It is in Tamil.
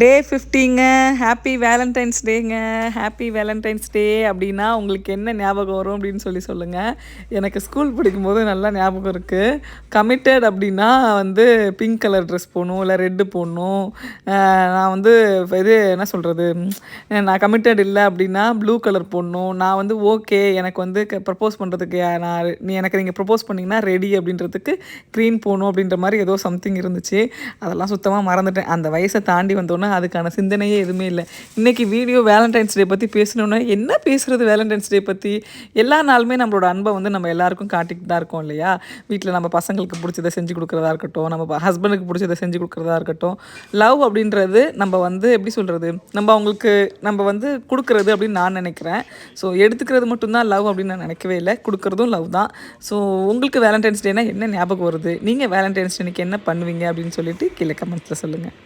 டே 50ங்க. ஹாப்பி வேலண்டைன்ஸ் டேங்க. ஹாப்பி வேலண்டைன்ஸ் டே அப்படின்னா உங்களுக்கு என்ன ஞாபகம் வரும் அப்படின்னு சொல்லுங்கள். எனக்கு ஸ்கூல் படிக்கும்போது நல்லா ஞாபகம் இருக்குது. கமிட்டட் அப்படின்னா வந்து பிங்க் கலர் ட்ரெஸ் போடணும், இல்லை ரெட்டு போடணும். நான் வந்து இது என்ன சொல்கிறது, நான் கமிட்டட் இல்லை அப்படின்னா ப்ளூ கலர் போடணும். நான் வந்து ஓகே எனக்கு வந்து ப்ரப்போஸ் பண்ணுறதுக்கு நீங்கள் ப்ரப்போஸ் பண்ணிங்கன்னா ரெடி அப்படின்றதுக்கு க்ரீன் போகணும் அப்படின்ற மாதிரி ஏதோ சம்திங் இருந்துச்சு. அதெல்லாம் சுத்தமாக மறந்துட்டேன். அந்த வயசை தாண்டி வந்தோன்னே அதுக்கான சிந்தனையே எதுவுமே இல்லை. இன்றைக்கி வீடியோ வேலண்டைன்ஸ் டே பற்றி பேசணுன்னா என்ன பேசுகிறது? வேலண்டைன்ஸ் டே பற்றி எல்லா நாளுமே நம்மளோட அன்பை வந்து நம்ம எல்லாருக்கும் காட்டிக்கிட்டு தான் இருக்கோம் இல்லையா? வீட்டில் நம்ம பசங்களுக்கு பிடிச்சதை செஞ்சு கொடுக்குறதா இருக்கட்டும், நம்ம ஹஸ்பண்டுக்கு பிடிச்சதை செஞ்சு கொடுக்குறதா இருக்கட்டும். லவ் அப்படின்றது நம்ம வந்து எப்படி சொல்கிறது, நம்ம அவங்களுக்கு நம்ம வந்து கொடுக்குறது அப்படின்னு நான் நினைக்கிறேன். ஸோ எடுத்துக்கிறது மட்டும்தான் லவ் அப்படின்னு நான் நினைக்கவே இல்லை. கொடுக்குறதும் லவ் தான். ஸோ உங்களுக்கு வேலண்டைன்ஸ் டேனால் என்ன ஞாபகம் வருது? நீங்கள் வேலண்டைன்ஸ் டேக்கு என்ன பண்ணுவீங்க அப்படின்னு சொல்லிட்டு கீழே கமெண்ட்ஸில் சொல்லுங்கள்.